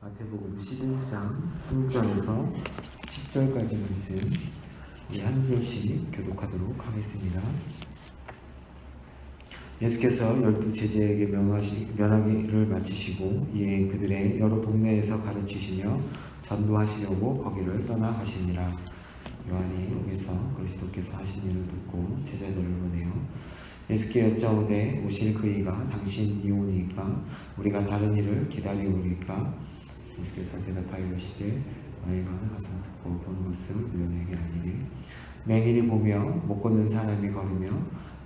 마태복음 11장 1절에서 10절까지 말씀 한 절씩 교독하도록 하겠습니다. 예수께서 12 제자에게 면하기를 마치시고 이에 그들의 여러 동네에서 가르치시며 전도하시려고 거기를 떠나가시니라. 요한이 옥에서 그리스도께서 하신 일을 듣고 제자들을 보내요. 예수께 여짜오되 오실 그이가 당신이 오니까 우리가 다른 일을 기다리오리까? 예수께서 대답하여 이르시되 너희가 가서 듣고 보는 것을 물려내게 아니니 맹인이 보며 못 걷는 사람이 걸으며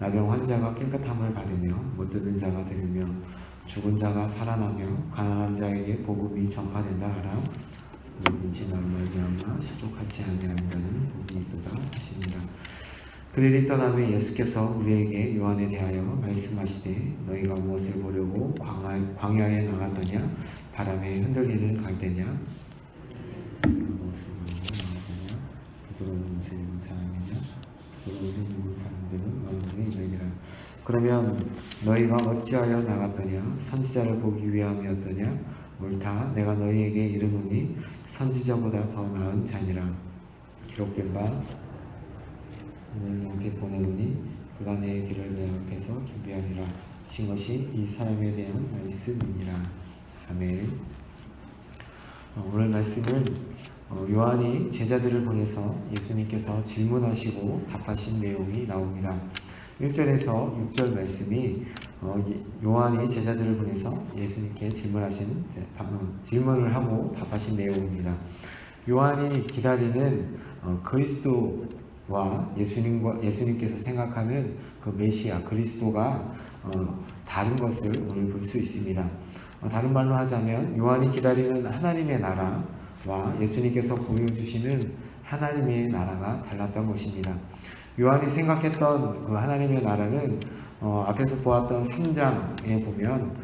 나병 환자가 깨끗함을 받으며 못 듣는 자가 들으며 죽은 자가 살아나며 가난한 자에게 복음이 전파된다 하라. 누구든지 나로 말미암아 실족하지 아니하는 자는 복이 있도다 하시니라. 그들이 떠나며 예수께서 우리에게 요한에 대하여 말씀하시되 너희가 무엇을 보려고 광야에 나갔더냐? 바람에 흔들리는 갈대냐? 무엇을 보려고 나갔더냐? 부드러운 옷을 입은 사람이냐? 부드러운 옷을 입은 사람들은 왕궁에 이르리라. 그러면 너희가 어찌하여 나갔더냐? 선지자를 보기 위함이었더냐? 옳다. 내가 너희에게 이르노니 선지자보다 더 나은 자니라. 기록된 바 오늘 내 앞에 보내노니 그가 내 길을 내 앞에서 준비하리라 하신 것이 이 사람에 대한 말씀이니라. 아멘. 오늘 말씀은 요한이 제자들을 보내서 예수님께서 질문하시고 답하신 내용이 나옵니다. 1절에서 6절 말씀이 요한이 제자들을 보내서 예수님께 질문을 하고 답하신 내용입니다. 요한이 기다리는 그리스도와 예수님께서 생각하는 그 메시아 그리스도가 다른 것을 오늘 볼 수 있습니다. 다른 말로 하자면 요한이 기다리는 하나님의 나라와 예수님께서 보여주시는 하나님의 나라가 달랐던 것입니다. 요한이 생각했던 그 하나님의 나라는 앞에서 보았던 3장에 보면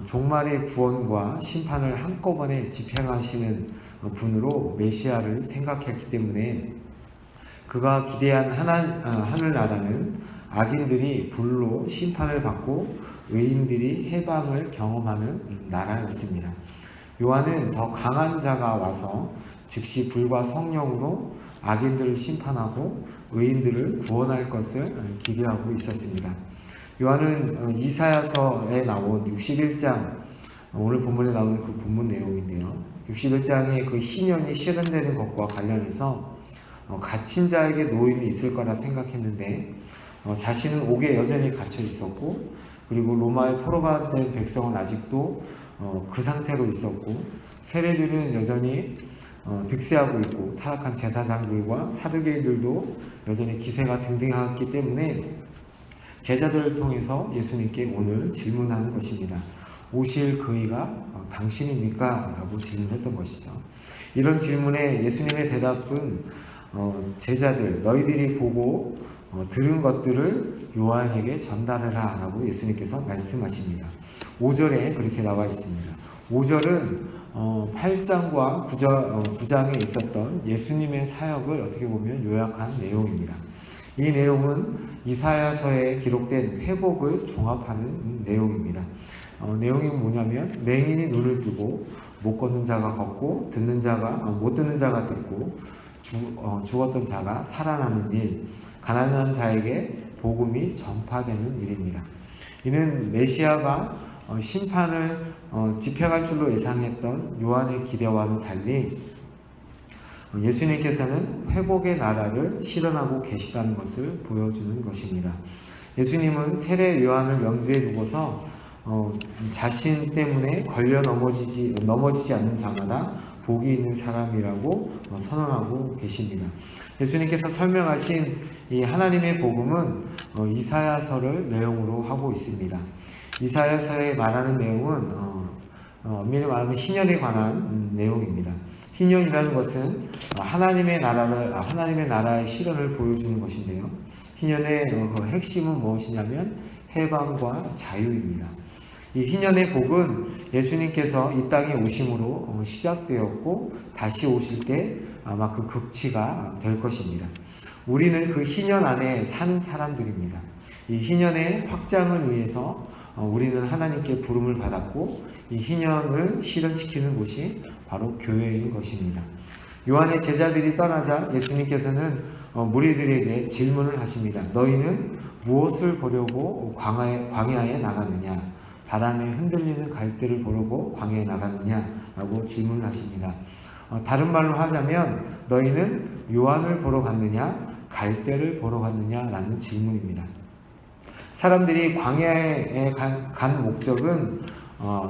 종말의 구원과 심판을 한꺼번에 집행하시는 분으로 메시아를 생각했기 때문에 그가 기대한 하늘나라는 악인들이 불로 심판을 받고 의인들이 해방을 경험하는 나라였습니다. 요한은 더 강한 자가 와서 즉시 불과 성령으로 악인들을 심판하고 의인들을 구원할 것을 기대하고 있었습니다. 요한은 이사야서에 나온 61장, 오늘 본문에 나오는 그 본문 내용인데요. 61장의 그 희년이 실현되는 것과 관련해서 갇힌 자에게 노임이 있을 거라 생각했는데 자신은 옥에 여전히 갇혀 있었고 그리고 로마의 포로가 된 백성은 아직도 그 상태로 있었고 세례들은 여전히 득세하고 있고 타락한 제사장들과 사두개인들도 여전히 기세가 등등하기 때문에 제자들을 통해서 예수님께 오늘 질문하는 것입니다. 오실 그이가 당신입니까? 라고 질문했던 것이죠. 이런 질문에 예수님의 대답은 제자들 너희들이 보고 들은 것들을 요한에게 전달하라 라고 예수님께서 말씀하십니다. 5절에 그렇게 나와 있습니다. 5절은 8장과 9장에 있었던 예수님의 사역을 어떻게 보면 요약한 내용입니다. 이 내용은 이사야서에 기록된 회복을 종합하는 내용입니다. 내용이 뭐냐면 맹인이 눈을 뜨고 못 걷는 자가 걷고 못 듣는 자가 듣고 죽었던 자가 살아나는 일, 가난한 자에게 복음이 전파되는 일입니다. 이는 메시아가 심판을 집행할 줄로 예상했던 요한의 기대와는 달리 예수님께서는 회복의 나라를 실현하고 계시다는 것을 보여주는 것입니다. 예수님은 세례 요한을 염두에 두고서 자신 때문에 걸려 넘어지지 않는 자마다 복이 있는 사람이라고 선언하고 계십니다. 예수님께서 설명하신 이 하나님의 복음은 이사야서를 내용으로 하고 있습니다. 이사야서에 말하는 내용은 엄밀히 말하면 희년에 관한 내용입니다. 희년이라는 것은 하나님의 나라의 실현을 보여주는 것인데요. 희년의 핵심은 무엇이냐면 해방과 자유입니다. 이 희년의 복은 예수님께서 이 땅에 오심으로 시작되었고 다시 오실 때 아마 그 극치가 될 것입니다. 우리는 그 희년 안에 사는 사람들입니다. 이 희년의 확장을 위해서 우리는 하나님께 부름을 받았고 이 희년을 실현시키는 곳이 바로 교회인 것입니다. 요한의 제자들이 떠나자 예수님께서는 무리들에게 질문을 하십니다. 너희는 무엇을 보려고 광야에 나가느냐? 바람에 흔들리는 갈대를 보려고 광야에 나가느냐? 라고 질문을 하십니다. 다른 말로 하자면 너희는 요한을 보러 갔느냐? 갈대를 보러 갔느냐? 라는 질문입니다. 사람들이 광야에 간 목적은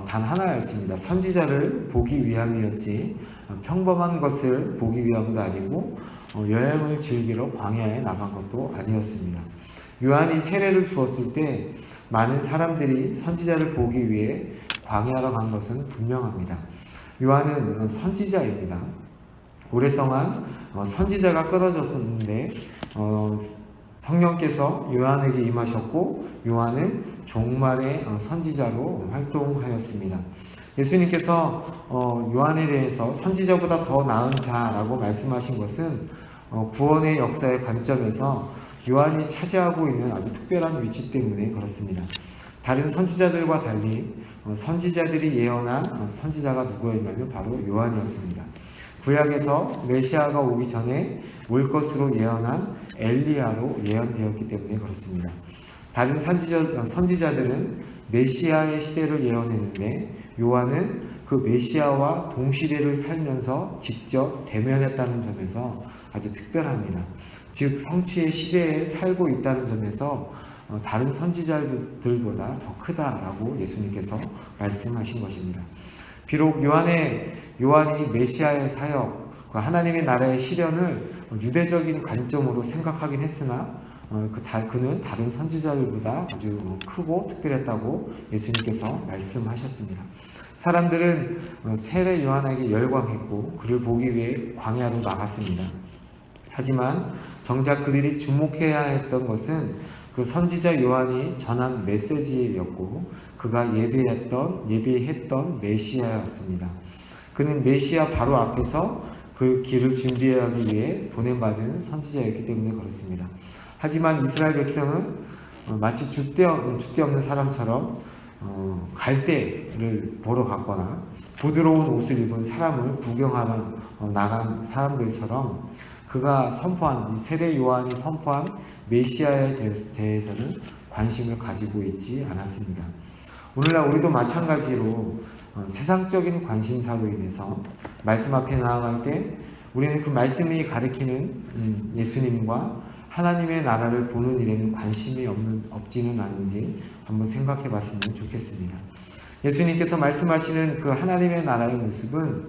단 하나였습니다. 선지자를 보기 위함이었지 평범한 것을 보기 위함도 아니고 여행을 즐기러 광야에 나간 것도 아니었습니다. 요한이 세례를 주었을 때 많은 사람들이 선지자를 보기 위해 광야로 간 것은 분명합니다. 요한은 선지자입니다. 오랫동안 선지자가 끊어졌었는데 성령께서 요한에게 임하셨고 요한은 종말의 선지자로 활동하였습니다. 예수님께서 요한에 대해서 선지자보다 더 나은 자라고 말씀하신 것은 구원의 역사의 관점에서 요한이 차지하고 있는 아주 특별한 위치 때문에 그렇습니다. 다른 선지자들과 달리 선지자들이 예언한 선지자가 누구였냐면 바로 요한이었습니다. 구약에서 메시아가 오기 전에 올 것으로 예언한 엘리야로 예언되었기 때문에 그렇습니다. 다른 선지자들은 메시아의 시대를 예언했는데 요한은 그 메시아와 동시대를 살면서 직접 대면했다는 점에서 아주 특별합니다. 즉 성취의 시대에 살고 있다는 점에서 다른 선지자들보다 더 크다라고 예수님께서 말씀하신 것입니다. 비록 요한이 메시아의 사역, 하나님의 나라의 실현을 유대적인 관점으로 생각하긴 했으나 그는 다른 선지자들보다 아주 크고 특별했다고 예수님께서 말씀하셨습니다. 사람들은 세례 요한에게 열광했고 그를 보기 위해 광야로 나갔습니다. 하지만 정작 그들이 주목해야 했던 것은 그 선지자 요한이 전한 메시지였고 그가 예비했던 메시아였습니다. 그는 메시아 바로 앞에서 그 길을 준비하기 위해 보냄받은 선지자였기 때문에 그렇습니다. 하지만 이스라엘 백성은 마치 줏대 없는 사람처럼 갈대를 보러 갔거나 부드러운 옷을 입은 사람을 구경하러 나간 사람들처럼 그가 선포한 세례 요한이 선포한 메시아에 대해서는 관심을 가지고 있지 않았습니다. 오늘날 우리도 마찬가지로 세상적인 관심사로 인해서 말씀 앞에 나아갈 때 우리는 그 말씀이 가리키는 예수님과 하나님의 나라를 보는 일에는 관심이 없지는 않은지 한번 생각해 봤으면 좋겠습니다. 예수님께서 말씀하시는 그 하나님의 나라의 모습은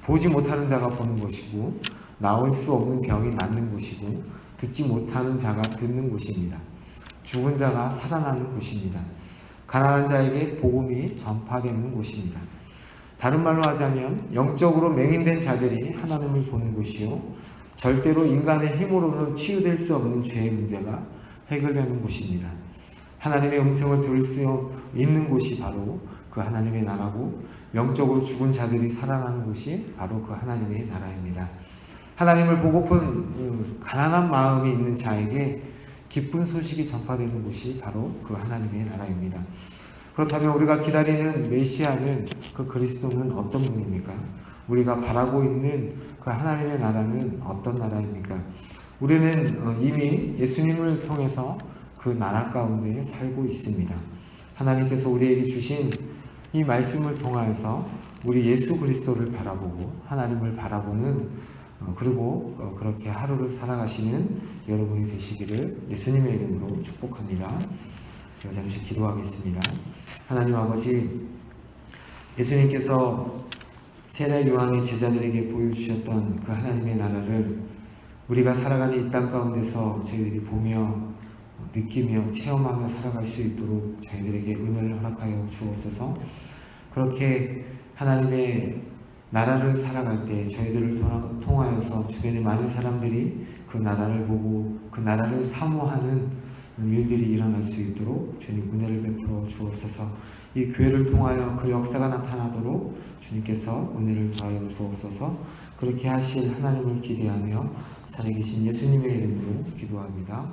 보지 못하는 자가 보는 것이고 나올 수 없는 병이 낫는 곳이고 듣지 못하는 자가 듣는 곳입니다. 죽은 자가 살아나는 곳입니다. 가난한 자에게 복음이 전파되는 곳입니다. 다른 말로 하자면 영적으로 맹인된 자들이 하나님을 보는 곳이요 절대로 인간의 힘으로는 치유될 수 없는 죄의 문제가 해결되는 곳입니다. 하나님의 음성을 들을 수 있는 곳이 바로 그 하나님의 나라고 영적으로 죽은 자들이 살아나는 곳이 바로 그 하나님의 나라입니다. 하나님을 보고픈 가난한 마음이 있는 자에게 기쁜 소식이 전파되는 곳이 바로 그 하나님의 나라입니다. 그렇다면 우리가 기다리는 메시아는 그 그리스도는 어떤 분입니까? 우리가 바라고 있는 그 하나님의 나라는 어떤 나라입니까? 우리는 이미 예수님을 통해서 그 나라 가운데 살고 있습니다. 하나님께서 우리에게 주신 이 말씀을 통하여서 우리 예수 그리스도를 바라보고 하나님을 바라보는 그리고 그렇게 하루를 살아가시는 여러분이 되시기를 예수님의 이름으로 축복합니다. 제가 잠시 기도하겠습니다. 하나님 아버지, 예수님께서 세례 요한의 제자들에게 보여주셨던 그 하나님의 나라를 우리가 살아가는 이 땅 가운데서 저희들이 보며 느끼며 체험하며 살아갈 수 있도록 저희들에게 은혜를 허락하여 주옵소서. 그렇게 하나님의 나라를 살아갈 때 저희들을 통하여서 주변의 많은 사람들이 그 나라를 보고 그 나라를 사모하는 일들이 일어날 수 있도록 주님 은혜를 베풀어 주옵소서. 이 교회를 통하여 그 역사가 나타나도록 주님께서 은혜를 더하여 주옵소서. 그렇게 하실 하나님을 기대하며 살아계신 예수님의 이름으로 기도합니다.